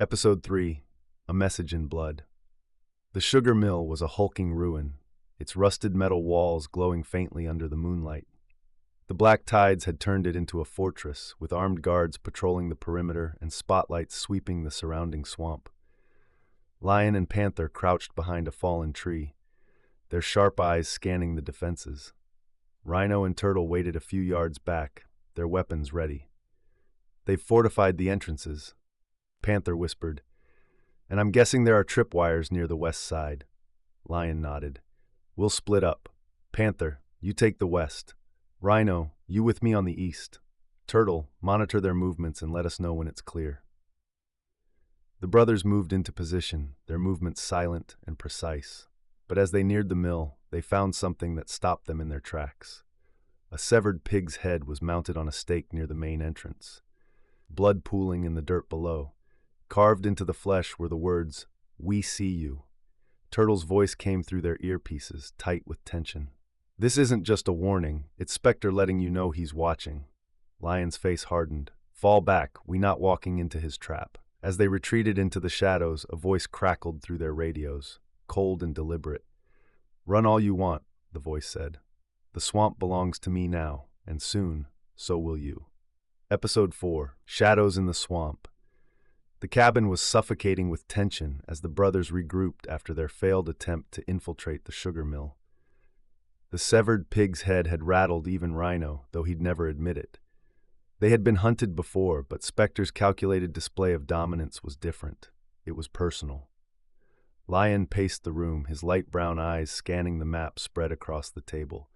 Episode 3, A Message in Blood. The sugar mill was a hulking ruin, its rusted metal walls glowing faintly under the moonlight. The black tides had turned it into a fortress, with armed guards patrolling the perimeter and spotlights sweeping the surrounding swamp. Lion and panther crouched behind a fallen tree, their sharp eyes scanning the defenses. Rhino and turtle waited a few yards back, their weapons ready. "They've fortified the entrances," Panther whispered. "And I'm guessing there are tripwires near the west side." Lion nodded. "We'll split up. Panther, you take the west. Rhino, you with me on the east. Turtle, monitor their movements and let us know when it's clear." The brothers moved into position, their movements silent and precise. But as they neared the mill, they found something that stopped them in their tracks. A severed pig's head was mounted on a stake near the main entrance, blood pooling in the dirt below. Carved into the flesh were the words, "We see you." Turtle's voice came through their earpieces, tight with tension. "This isn't just a warning, it's Specter letting you know he's watching." Lion's face hardened. "Fall back, we not walking into his trap." As they retreated into the shadows, a voice crackled through their radios, cold and deliberate. "Run all you want," the voice said. "The swamp belongs to me now, and soon, so will you." Episode 4, Shadows in the Swamp. The cabin was suffocating with tension as the brothers regrouped after their failed attempt to infiltrate the sugar mill. The severed pig's head had rattled even Rhino, though he'd never admit it. They had been hunted before, but Specter's calculated display of dominance was different. It was personal. Lion paced the room, his light brown eyes scanning the map spread across the table.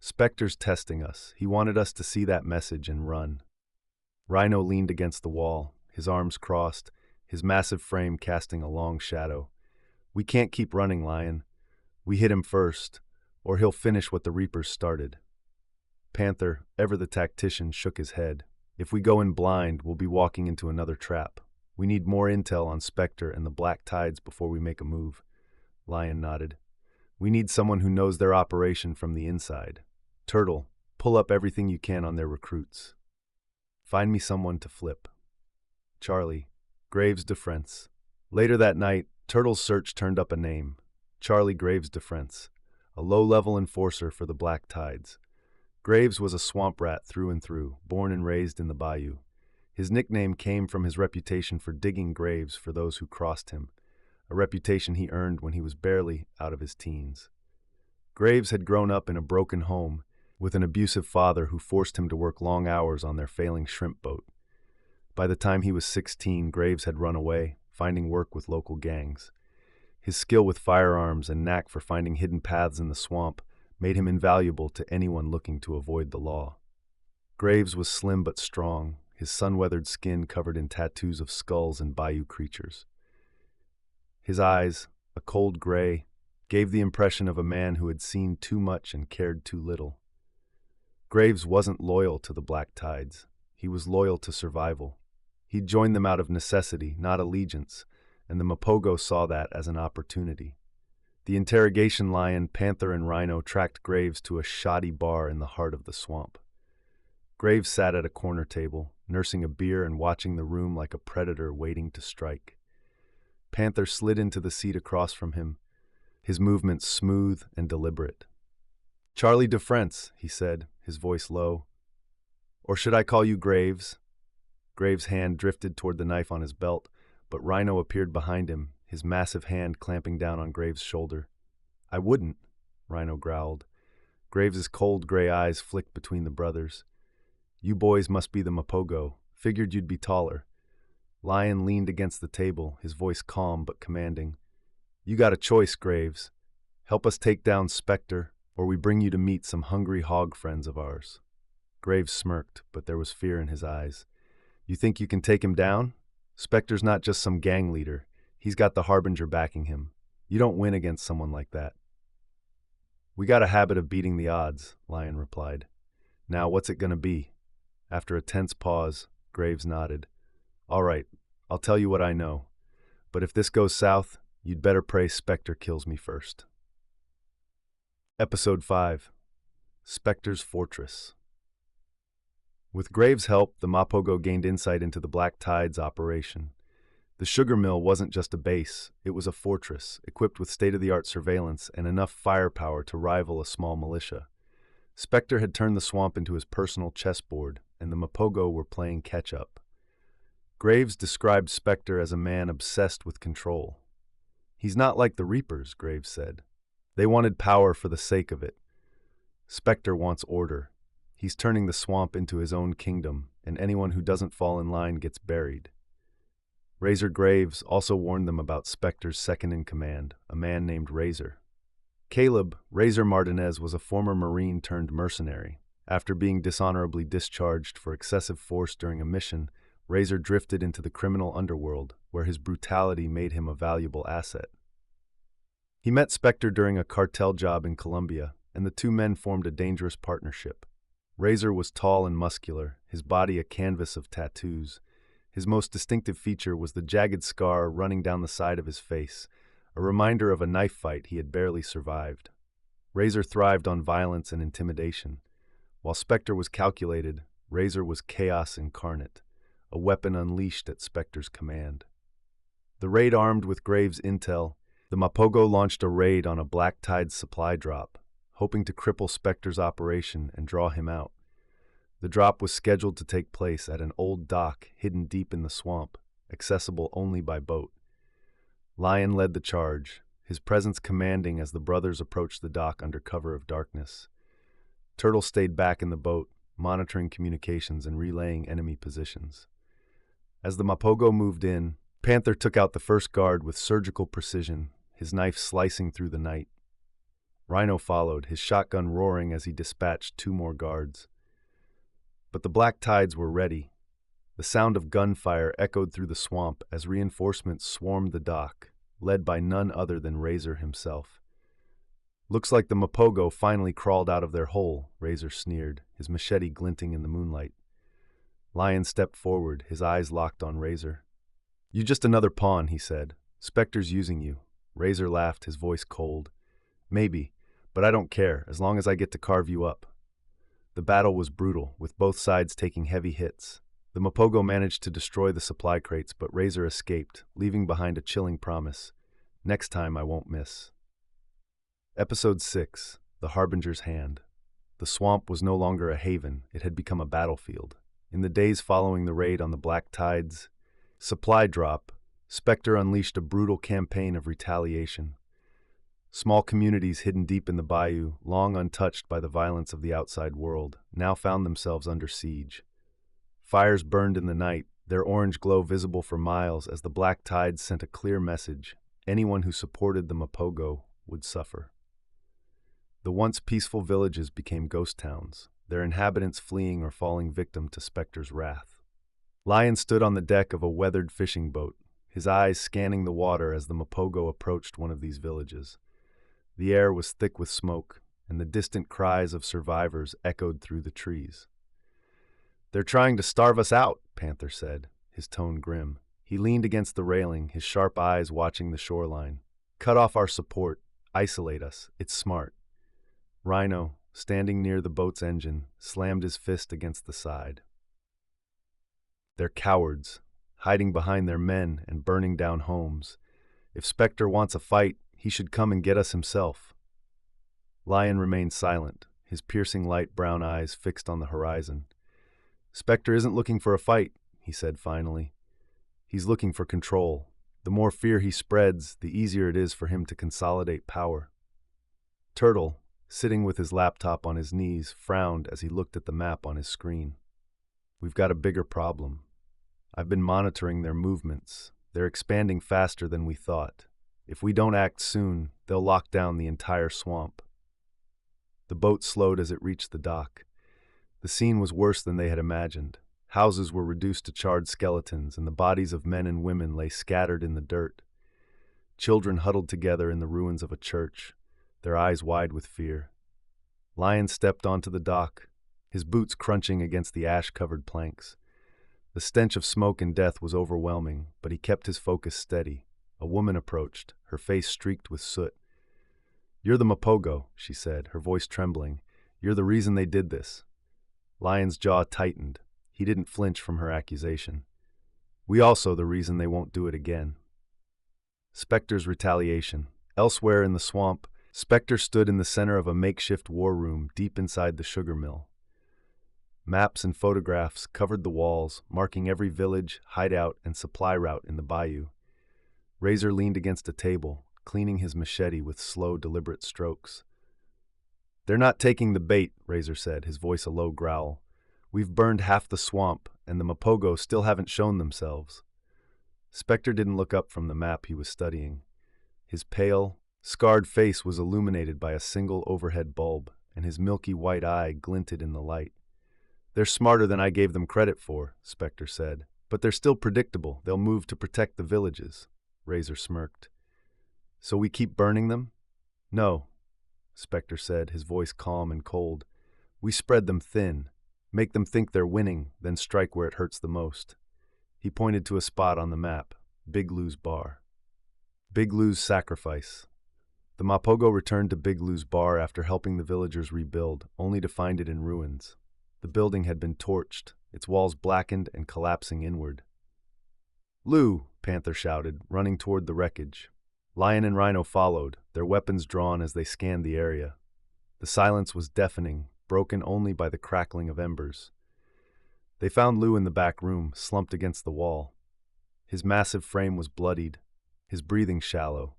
"Specter's testing us. He wanted us to see that message and run." Rhino leaned against the wall, his arms crossed, his massive frame casting a long shadow. "We can't keep running, Lion. We hit him first, or he'll finish what the Reapers started." Panther, ever the tactician, shook his head. "If we go in blind, we'll be walking into another trap. We need more intel on Specter and the black tides before we make a move." Lion nodded. "We need someone who knows their operation from the inside. Turtle, pull up everything you can on their recruits. Find me someone to flip." Charlie, Graves Defrence. Later that night, Turtle's search turned up a name, Charlie Graves Defrence, a low-level enforcer for the Black Tides. Graves was a swamp rat through and through, born and raised in the bayou. His nickname came from his reputation for digging graves for those who crossed him, a reputation he earned when he was barely out of his teens. Graves had grown up in a broken home with an abusive father who forced him to work long hours on their failing shrimp boat. By the time he was 16, Graves had run away, finding work with local gangs. His skill with firearms and knack for finding hidden paths in the swamp made him invaluable to anyone looking to avoid the law. Graves was slim but strong, his sun-weathered skin covered in tattoos of skulls and bayou creatures. His eyes, a cold gray, gave the impression of a man who had seen too much and cared too little. Graves wasn't loyal to the Black Tides. He was loyal to survival. He'd joined them out of necessity, not allegiance, and the Mapogo saw that as an opportunity. The interrogation lion, Panther, and Rhino tracked Graves to a shoddy bar in the heart of the swamp. Graves sat at a corner table, nursing a beer and watching the room like a predator waiting to strike. Panther slid into the seat across from him, his movements smooth and deliberate. "Charlie Defrence," he said, his voice low. "Or should I call you Graves?" Graves' hand drifted toward the knife on his belt, but Rhino appeared behind him, his massive hand clamping down on Graves' shoulder. "I wouldn't," Rhino growled. Graves' cold gray eyes flicked between the brothers. "You boys must be the Mapogo. Figured you'd be taller." Lion leaned against the table, his voice calm but commanding. "You got a choice, Graves. Help us take down Specter, or we bring you to meet some hungry hog friends of ours." Graves smirked, but there was fear in his eyes. "You think you can take him down? Specter's not just some gang leader. He's got the Harbinger backing him. You don't win against someone like that." "We got a habit of beating the odds," Lion replied. "Now, what's it gonna be?" After a tense pause, Graves nodded. "All right, I'll tell you what I know. But if this goes south, you'd better pray Specter kills me first." Episode 5, Specter's Fortress. With Graves' help, the Mapogo gained insight into the Black Tide's operation. The sugar mill wasn't just a base, it was a fortress, equipped with state-of-the-art surveillance and enough firepower to rival a small militia. Specter had turned the swamp into his personal chessboard, and the Mapogo were playing catch-up. Graves described Specter as a man obsessed with control. "He's not like the Reapers," Graves said. "They wanted power for the sake of it. Specter wants order. He's turning the swamp into his own kingdom, and anyone who doesn't fall in line gets buried." Razor Graves also warned them about Specter's second-in-command, a man named Razor. Caleb, Razor Martinez, was a former Marine turned mercenary. After being dishonorably discharged for excessive force during a mission, Razor drifted into the criminal underworld, where his brutality made him a valuable asset. He met Specter during a cartel job in Colombia, and the two men formed a dangerous partnership. Razor was tall and muscular, his body a canvas of tattoos. His most distinctive feature was the jagged scar running down the side of his face, a reminder of a knife fight he had barely survived. Razor thrived on violence and intimidation. While Specter was calculated, Razor was chaos incarnate, a weapon unleashed at Specter's command. The raid armed with Graves' intel, the Mapogo launched a raid on a black tide supply drop, hoping to cripple Specter's operation and draw him out. The drop was scheduled to take place at an old dock hidden deep in the swamp, accessible only by boat. Lion led the charge, his presence commanding as the brothers approached the dock under cover of darkness. Turtle stayed back in the boat, monitoring communications and relaying enemy positions. As the Mapogo moved in, Panther took out the first guard with surgical precision, his knife slicing through the night. Rhino followed, his shotgun roaring as he dispatched two more guards. But the black tides were ready. The sound of gunfire echoed through the swamp as reinforcements swarmed the dock, led by none other than Razor himself. "Looks like the Mapogo finally crawled out of their hole," Razor sneered, his machete glinting in the moonlight. Lion stepped forward, his eyes locked on Razor. "You just another pawn," he said. "Specter's using you." Razor laughed, his voice cold. "Maybe, but I don't care, as long as I get to carve you up." The battle was brutal, with both sides taking heavy hits. The Mapogo managed to destroy the supply crates, but Razor escaped, leaving behind a chilling promise. "Next time I won't miss." Episode 6, The Harbinger's Hand. The swamp was no longer a haven, it had become a battlefield. In the days following the raid on the black tides supply drop, Specter unleashed a brutal campaign of retaliation. Small communities hidden deep in the bayou, long untouched by the violence of the outside world, now found themselves under siege. Fires burned in the night, their orange glow visible for miles as the black tides sent a clear message: anyone who supported the Mapogo would suffer. The once peaceful villages became ghost towns, their inhabitants fleeing or falling victim to Specter's wrath. Lion stood on the deck of a weathered fishing boat, his eyes scanning the water as the Mapogo approached one of these villages. The air was thick with smoke, and the distant cries of survivors echoed through the trees. "They're trying to starve us out," Panther said, his tone grim. He leaned against the railing, his sharp eyes watching the shoreline. "Cut off our support, isolate us, it's smart." Rhino, standing near the boat's engine, slammed his fist against the side. "They're cowards, hiding behind their men and burning down homes. If Specter wants a fight, he should come and get us himself." Lion remained silent, his piercing light brown eyes fixed on the horizon. "Specter isn't looking for a fight," he said finally. "He's looking for control. The more fear he spreads, the easier it is for him to consolidate power." Turtle, sitting with his laptop on his knees, frowned as he looked at the map on his screen. "We've got a bigger problem. I've been monitoring their movements. They're expanding faster than we thought. If we don't act soon, they'll lock down the entire swamp." The boat slowed as it reached the dock. The scene was worse than they had imagined. Houses were reduced to charred skeletons, and the bodies of men and women lay scattered in the dirt. Children huddled together in the ruins of a church, their eyes wide with fear. Lion stepped onto the dock, his boots crunching against the ash-covered planks. The stench of smoke and death was overwhelming, but he kept his focus steady. A woman approached, her face streaked with soot. "You're the Mapogo," she said, her voice trembling. "You're the reason they did this." Lion's jaw tightened. He didn't flinch from her accusation. We also the reason they won't do it again. Specter's retaliation. Elsewhere in the swamp, Specter stood in the center of a makeshift war room deep inside the sugar mill. Maps and photographs covered the walls, marking every village, hideout, and supply route in the bayou. Razor leaned against a table, cleaning his machete with slow, deliberate strokes. "They're not taking the bait," Razor said, his voice a low growl. "We've burned half the swamp, and the Mapogo still haven't shown themselves." Specter didn't look up from the map he was studying. His pale, scarred face was illuminated by a single overhead bulb, and his milky white eye glinted in the light. "They're smarter than I gave them credit for," Specter said. "But they're still predictable. They'll move to protect the villages." Razor smirked. "So we keep burning them?" "No," Specter said, his voice calm and cold. "We spread them thin, make them think they're winning, then strike where it hurts the most." He pointed to a spot on the map, Big Lou's bar. Big Lou's sacrifice. The Mapogo returned to Big Lou's bar after helping the villagers rebuild, only to find it in ruins. The building had been torched, its walls blackened and collapsing inward. "Lou!" Panther shouted, running toward the wreckage. Lion and Rhino followed, their weapons drawn as they scanned the area. The silence was deafening, broken only by the crackling of embers. They found Lou in the back room, slumped against the wall. His massive frame was bloodied, his breathing shallow.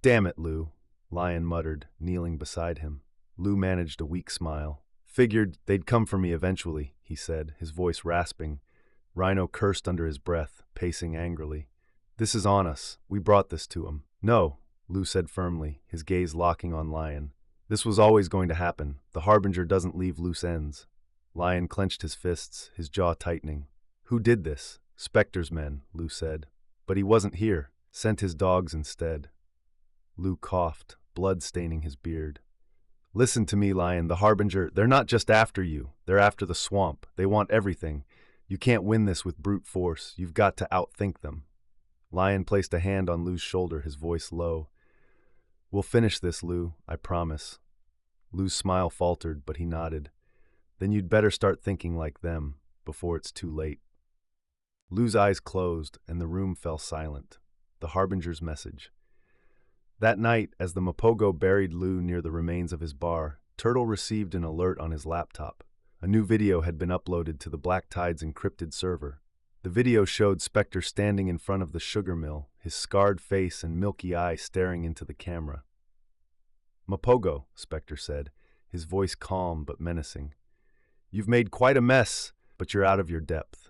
"Damn it, Lou," Lion muttered, kneeling beside him. Lou managed a weak smile. "Figured they'd come for me eventually," he said, his voice rasping. Rhino cursed under his breath, pacing angrily. "This is on us. We brought this to him." "No," Lou said firmly, his gaze locking on Lion. "This was always going to happen. The Harbinger doesn't leave loose ends." Lion clenched his fists, his jaw tightening. "Who did this?" "Specter's men," Lou said. "But he wasn't here. Sent his dogs instead." Lou coughed, blood staining his beard. "Listen to me, Lion. The Harbinger, they're not just after you. They're after the swamp. They want everything. You can't win this with brute force. You've got to outthink them." Lion placed a hand on Lou's shoulder, his voice low. "We'll finish this, Lou, I promise." Lou's smile faltered, but he nodded. "Then you'd better start thinking like them, before it's too late." Lou's eyes closed, and the room fell silent. The Harbinger's message. That night, as the Mapogo buried Lou near the remains of his bar, Turtle received an alert on his laptop. A new video had been uploaded to the Black Tide's encrypted server. The video showed Specter standing in front of the sugar mill, his scarred face and milky eye staring into the camera. "Mapogo," Specter said, his voice calm but menacing. "You've made quite a mess, but you're out of your depth.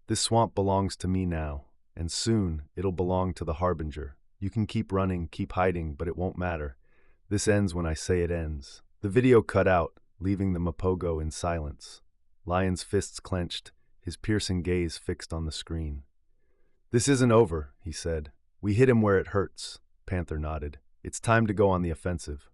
This swamp belongs to me now, and soon it'll belong to the Harbinger. You can keep running, keep hiding, but it won't matter. This ends when I say it ends." The video cut out, leaving the Mapogo in silence. Lion's fists clenched, his piercing gaze fixed on the screen. "This isn't over," he said. "We hit him where it hurts." Panther nodded. "It's time to go on the offensive."